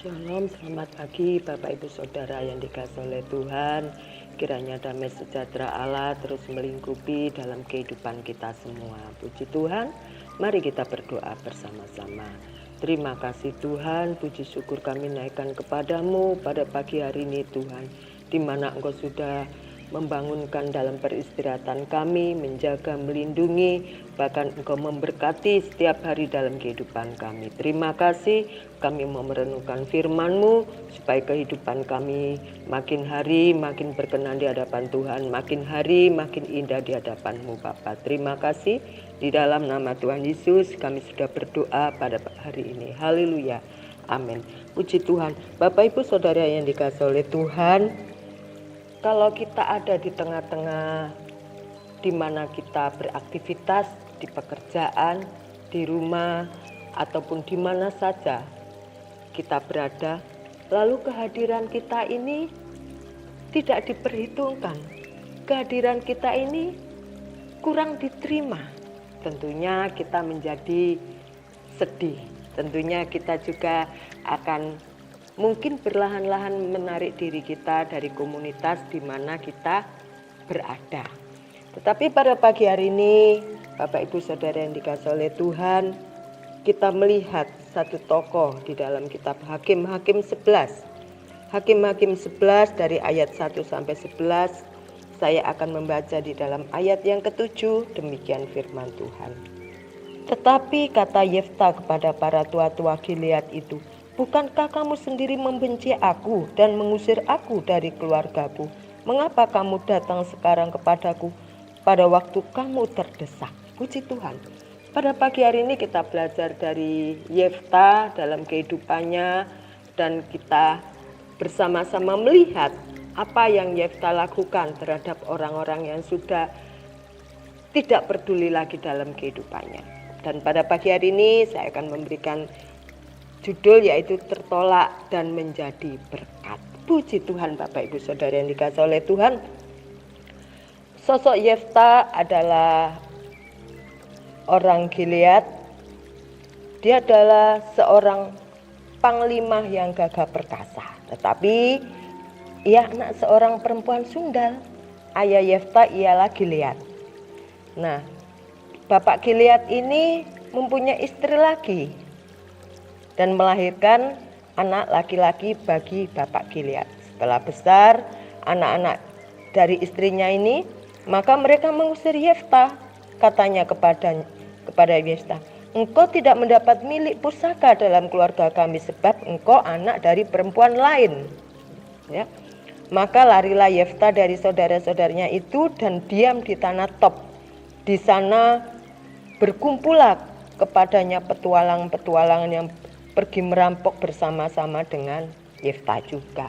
Shalom, selamat pagi Bapak Ibu Saudara yang dikasihi oleh Tuhan. Kiranya damai sejahtera Allah terus melingkupi dalam kehidupan kita semua. Puji Tuhan, mari kita berdoa bersama-sama. Terima kasih Tuhan, puji syukur kami naikkan kepadamu pada pagi hari ini Tuhan, di mana Engkau sudah membangunkan dalam peristirahatan kami, menjaga, melindungi, bahkan Engkau memberkati setiap hari dalam kehidupan kami. Terima kasih, kami mau merenungkan firman-Mu, supaya kehidupan kami makin hari makin berkenan di hadapan Tuhan, makin hari makin indah di hadapan-Mu Bapa. Terima kasih, di dalam nama Tuhan Yesus kami sudah berdoa pada hari ini. Haleluya, amin. Puji Tuhan. Bapak Ibu Saudara yang dikasihi oleh Tuhan, kalau kita ada di tengah-tengah di mana kita beraktivitas, di pekerjaan, di rumah, ataupun di mana saja kita berada, lalu kehadiran kita ini tidak diperhitungkan, kehadiran kita ini kurang diterima, tentunya kita menjadi sedih. Tentunya kita juga akan mungkin perlahan-lahan menarik diri kita dari komunitas di mana kita berada. Tetapi pada pagi hari ini, Bapak Ibu Saudara yang dikasihi oleh Tuhan, kita melihat satu tokoh di dalam kitab Hakim-Hakim 11. Hakim-Hakim 11 dari ayat 1 sampai 11, saya akan membaca di dalam ayat yang ke-7, demikian firman Tuhan. Tetapi kata Yefta kepada para tua-tua Gilead itu, bukankah kamu sendiri membenci aku dan mengusir aku dari keluargaku? Mengapa kamu datang sekarang kepadaku pada waktu kamu terdesak? Puji Tuhan. Pada pagi hari ini kita belajar dari Yefta dalam kehidupannya, dan kita bersama-sama melihat apa yang Yefta lakukan terhadap orang-orang yang sudah tidak peduli lagi dalam kehidupannya. Dan pada pagi hari ini saya akan memberikan judul yaitu tertolak dan menjadi berkat. Puji Tuhan Bapak Ibu Saudara yang dikasihi oleh Tuhan. Sosok Yefta adalah orang Gilead. Dia adalah seorang panglima yang gagah perkasa. Tetapi ia anak seorang perempuan Sundal. Ayah Yefta ialah Gilead. Nah, Bapak Gilead ini mempunyai istri lagi dan melahirkan anak laki-laki bagi Bapak Gilead. Setelah besar anak-anak dari istrinya ini, maka mereka mengusir Yefta. Katanya kepada Yefta, engkau tidak mendapat milik pusaka dalam keluarga kami sebab engkau anak dari perempuan lain. Ya. Maka larilah Yefta dari saudara-saudaranya itu dan diam di tanah Top. Di sana berkumpullah kepadanya petualang-petualangan yang pergi merampok bersama-sama dengan Yefta juga.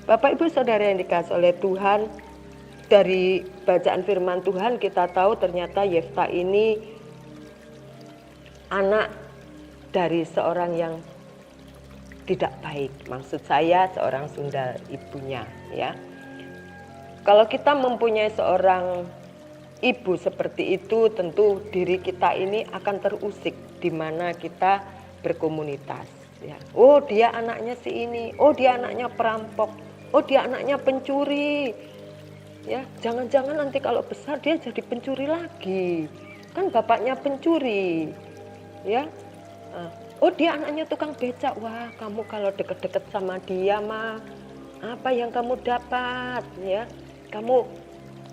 Bapak Ibu Saudara yang dikasihi oleh Tuhan, dari bacaan firman Tuhan kita tahu ternyata Yefta ini anak dari seorang yang tidak baik. Maksud saya seorang Sundal ibunya, ya. Kalau kita mempunyai seorang ibu seperti itu, tentu diri kita ini akan terusik di mana kita berkomunitas. Ya. Oh, dia anaknya si ini. Oh, dia anaknya perampok. Oh, dia anaknya pencuri. Ya, jangan-jangan nanti kalau besar dia jadi pencuri lagi. Kan bapaknya pencuri. Ya. Oh, dia anaknya tukang becak. Wah, kamu kalau deket-deket sama dia mah apa yang kamu dapat? Ya, kamu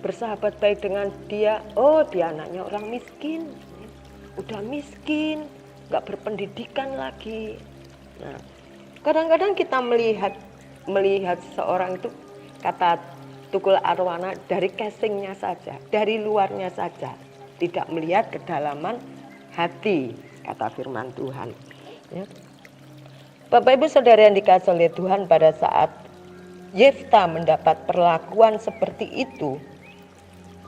bersahabat baik dengan dia. Oh, dia anaknya orang miskin. Udah miskin, gak berpendidikan lagi. Nah, kadang-kadang kita melihat seseorang itu, kata Tukul Arwana, dari casingnya saja, dari luarnya saja, tidak melihat kedalaman hati, kata firman Tuhan. Ya. Bapak Ibu Saudara yang dikasihi oleh Tuhan, pada saat Yefta mendapat perlakuan seperti itu,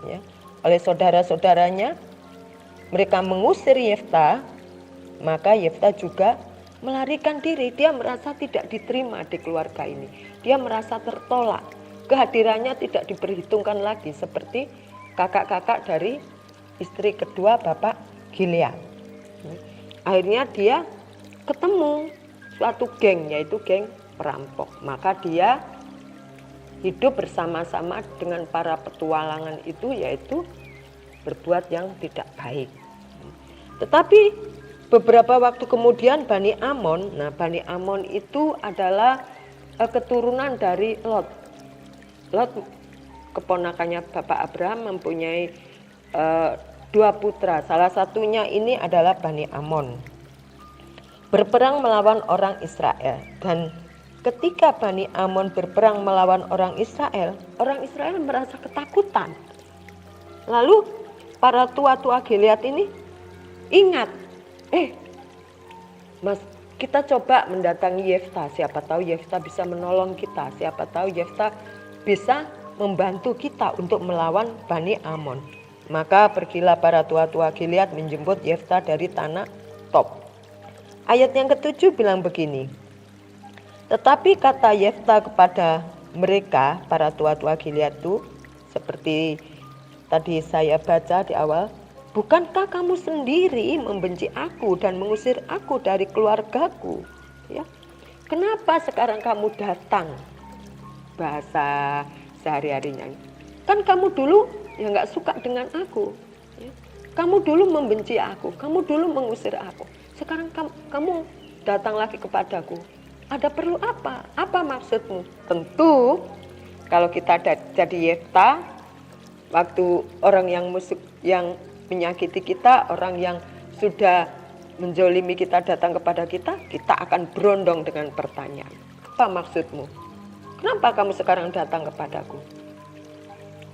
ya, oleh saudara-saudaranya, mereka mengusir Yefta, maka Yefta juga melarikan diri. Dia merasa tidak diterima di keluarga ini. Dia merasa tertolak. Kehadirannya tidak diperhitungkan lagi seperti kakak-kakak dari istri kedua Bapak Gilead. Akhirnya dia ketemu suatu geng, yaitu geng perampok. Maka dia hidup bersama-sama dengan para petualangan itu, yaitu berbuat yang tidak baik. Tetapi beberapa waktu kemudian Bani Amon, nah Bani Amon itu adalah keturunan dari Lot. Lot keponakannya Bapak Abraham mempunyai 2 putra. Salah satunya ini adalah Bani Amon. Berperang melawan orang Israel. Dan ketika Bani Amon berperang melawan orang Israel merasa ketakutan. Lalu para tua-tua Gilead ini ingat, Mas, kita coba mendatangi Yefta, siapa tahu Yefta bisa menolong kita, siapa tahu Yefta bisa membantu kita untuk melawan Bani Amon. Maka pergilah para tua-tua Gilead menjemput Yefta dari tanah Tob. Ayat yang ke-7 bilang begini, tetapi kata Yefta kepada mereka, para tua-tua Gilead itu, seperti tadi saya baca di awal, bukankah kamu sendiri membenci aku dan mengusir aku dari keluargaku? Ya. Kenapa sekarang kamu datang? Bahasa sehari-harinya. Kan kamu dulu ya nggak suka dengan aku. Ya. Kamu dulu membenci aku, kamu dulu mengusir aku. Sekarang kamu datang lagi kepadaku. Ada perlu apa? Apa maksudmu? Tentu kalau kita jadi Yefta, waktu orang yang menyakiti kita, orang yang sudah menzolimi kita datang kepada kita, kita akan berondong dengan pertanyaan. Apa maksudmu? Kenapa kamu sekarang datang kepadaku?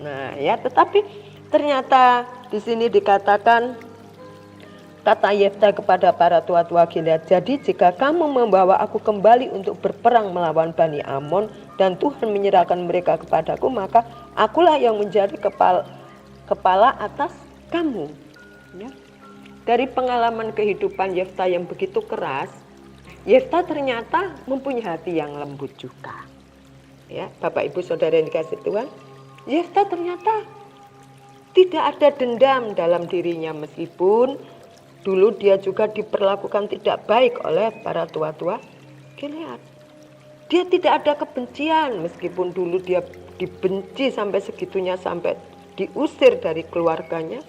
Nah ya, tetapi ternyata di sini dikatakan, kata Yefta kepada para tua-tua Gilead, jadi jika kamu membawa aku kembali untuk berperang melawan Bani Amon dan Tuhan menyerahkan mereka kepadaku, maka akulah yang menjadi kepala atas kamu. Ya. Dari pengalaman kehidupan Yefta yang begitu keras, Yefta ternyata mempunyai hati yang lembut juga. Ya, Bapak Ibu Saudara yang dikasihi Tuhan, Yefta ternyata tidak ada dendam dalam dirinya, meskipun dulu dia juga diperlakukan tidak baik oleh para tua-tua Gilead. Dia tidak ada kebencian, meskipun dulu dia dibenci sampai segitunya, sampai diusir dari keluarganya.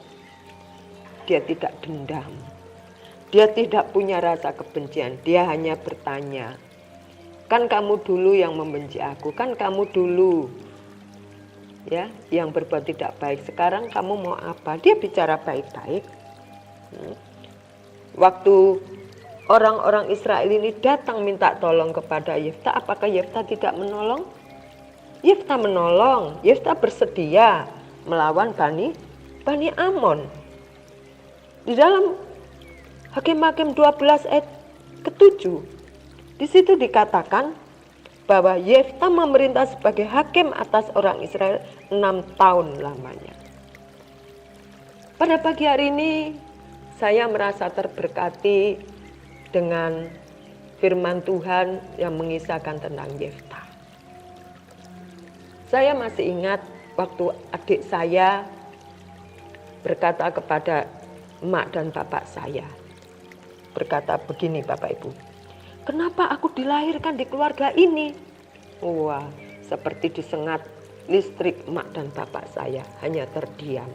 Dia tidak dendam. Dia tidak punya rasa kebencian. Dia hanya bertanya, kan kamu dulu yang membenci aku, kan kamu dulu ya yang berbuat tidak baik. Sekarang kamu mau apa? Dia bicara baik-baik. Waktu orang-orang Israel ini datang minta tolong kepada Yefta, apakah Yefta tidak menolong? Yefta menolong, Yefta bersedia melawan Bani Amon. Di dalam Hakim-Hakim 12 ayat ke-7, di situ dikatakan bahwa Yefta memerintah sebagai hakim atas orang Israel 6 tahun lamanya. Pada pagi hari ini saya merasa terberkati dengan firman Tuhan yang mengisahkan tentang Yefta. Saya masih ingat waktu adik saya berkata kepada emak dan bapak saya. Berkata begini, Bapak Ibu, kenapa aku dilahirkan di keluarga ini? Wah, seperti disengat listrik emak dan bapak saya, hanya terdiam.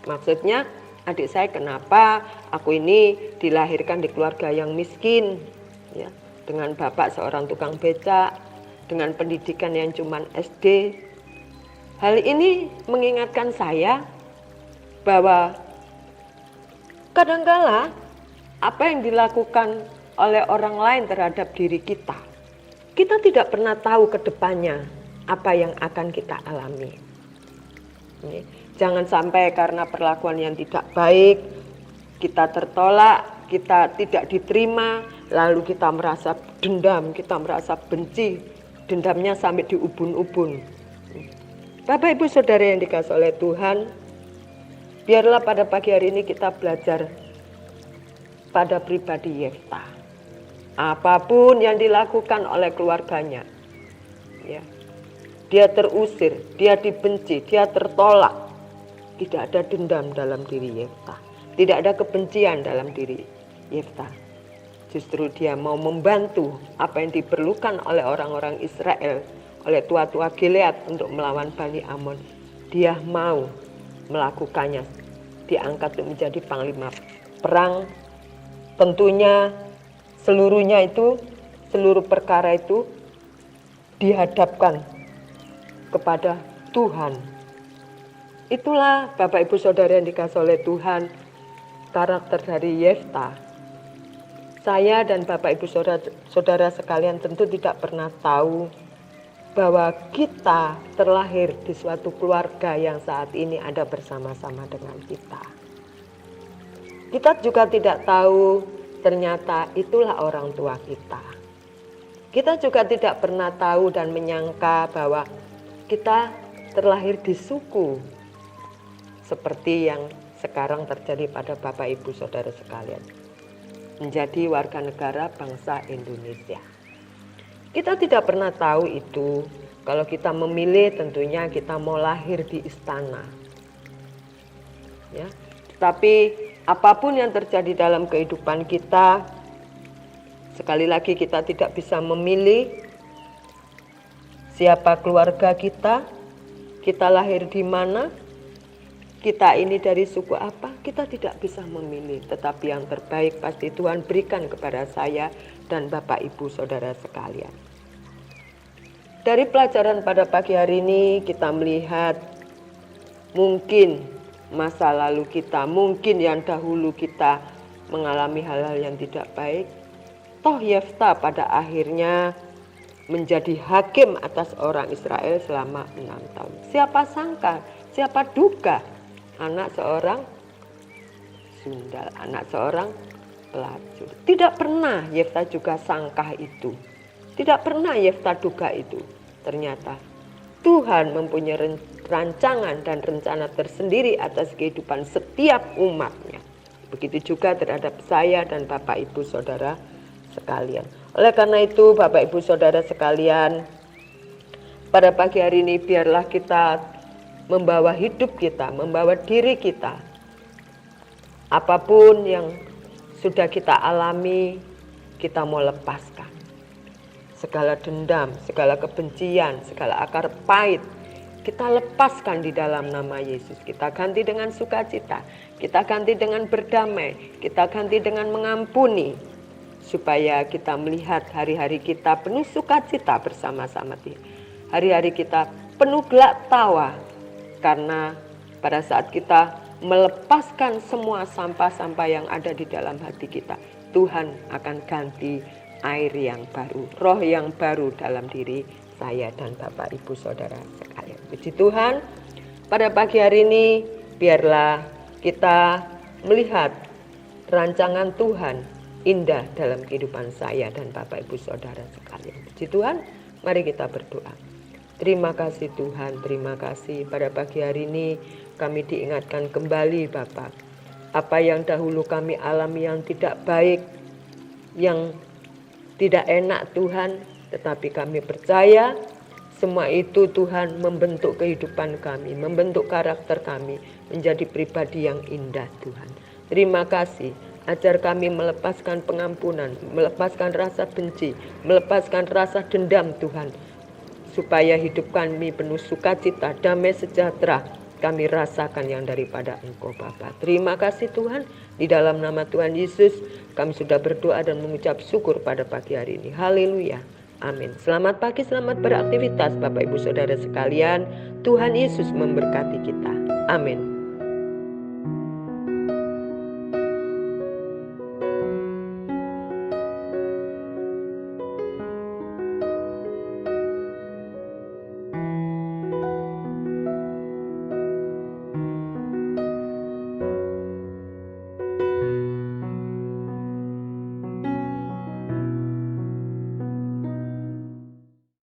Maksudnya, adik saya, kenapa aku ini dilahirkan di keluarga yang miskin, ya, dengan bapak seorang tukang becak, dengan pendidikan yang cuma SD. Hal ini mengingatkan saya bahwa kadangkala apa yang dilakukan oleh orang lain terhadap diri kita, kita tidak pernah tahu ke depannya apa yang akan kita alami. Jangan sampai karena perlakuan yang tidak baik, kita tertolak, kita tidak diterima, lalu kita merasa dendam, kita merasa benci, dendamnya sampai diubun-ubun. Bapak Ibu Saudara yang dikasihi oleh Tuhan, biarlah pada pagi hari ini kita belajar pada pribadi Yefta. Apapun yang dilakukan oleh keluarganya, ya, dia terusir, dia dibenci, dia tertolak, tidak ada dendam dalam diri Yefta, tidak ada kebencian dalam diri Yefta. Justru dia mau membantu apa yang diperlukan oleh orang-orang Israel, oleh tua-tua Gilead untuk melawan Bani Amon. Dia mau melakukannya, diangkat untuk menjadi panglima perang. Tentunya seluruh perkara itu dihadapkan kepada Tuhan. Itulah Bapak Ibu Saudara yang dikasihi oleh Tuhan, karakter dari Yefta. Saya dan Bapak Ibu Saudara sekalian tentu tidak pernah tahu bahwa kita terlahir di suatu keluarga yang saat ini ada bersama-sama dengan kita. Kita juga tidak tahu ternyata itulah orang tua kita. Kita juga tidak pernah tahu dan menyangka bahwa kita terlahir di suku seperti yang sekarang terjadi pada Bapak Ibu Saudara sekalian, menjadi warga negara bangsa Indonesia. Kita tidak pernah tahu itu. Kalau kita memilih tentunya kita mau lahir di istana. Ya. Tapi apapun yang terjadi dalam kehidupan kita, sekali lagi kita tidak bisa memilih siapa keluarga kita lahir di mana, kita ini dari suku apa, kita tidak bisa memilih. Tetapi yang terbaik pasti Tuhan berikan kepada saya dan Bapak Ibu Saudara sekalian. Dari pelajaran pada pagi hari ini kita melihat mungkin masa lalu kita, mungkin yang dahulu kita mengalami hal-hal yang tidak baik. Toh Yefta pada akhirnya menjadi hakim atas orang Israel selama 6 tahun. Siapa sangka, siapa duga anak seorang sundal, anak seorang pelacur. Tidak pernah Yefta juga sangka itu. Tidak pernah Yefta duga itu. Ternyata Tuhan mempunyai rancangan dan rencana tersendiri atas kehidupan setiap umatnya. Begitu juga terhadap saya dan Bapak Ibu Saudara sekalian. Oleh karena itu Bapak Ibu Saudara sekalian, pada pagi hari ini biarlah kita membawa hidup kita, membawa diri kita. Apapun yang sudah kita alami, kita mau lepaskan. Segala dendam, segala kebencian, segala akar pahit, kita lepaskan di dalam nama Yesus. Kita ganti dengan sukacita, kita ganti dengan berdamai, kita ganti dengan mengampuni. Supaya kita melihat hari-hari kita penuh sukacita bersama-sama dia. Hari-hari kita penuh gelak tawa. Karena pada saat kita melepaskan semua sampah-sampah yang ada di dalam hati kita, Tuhan akan ganti air yang baru, roh yang baru dalam diri saya dan Bapak Ibu Saudara sekalian. Puji Tuhan, pada pagi hari ini biarlah kita melihat rancangan Tuhan indah dalam kehidupan saya dan Bapak Ibu Saudara sekalian. Puji Tuhan, mari kita berdoa. Terima kasih Tuhan, terima kasih pada pagi hari ini kami diingatkan kembali Bapak. Apa yang dahulu kami alami yang tidak baik, yang tidak enak Tuhan, tetapi kami percaya semua itu Tuhan membentuk kehidupan kami, membentuk karakter kami menjadi pribadi yang indah Tuhan. Terima kasih. Ajar kami melepaskan pengampunan, melepaskan rasa benci, melepaskan rasa dendam Tuhan. Supaya hidup kami penuh sukacita, damai sejahtera. Kami rasakan yang daripada Engkau Bapa. Terima kasih Tuhan. Di dalam nama Tuhan Yesus kami sudah berdoa dan mengucap syukur pada pagi hari ini. Haleluya. Amin. Selamat pagi, selamat beraktivitas Bapak Ibu Saudara sekalian. Tuhan Yesus memberkati kita. Amin.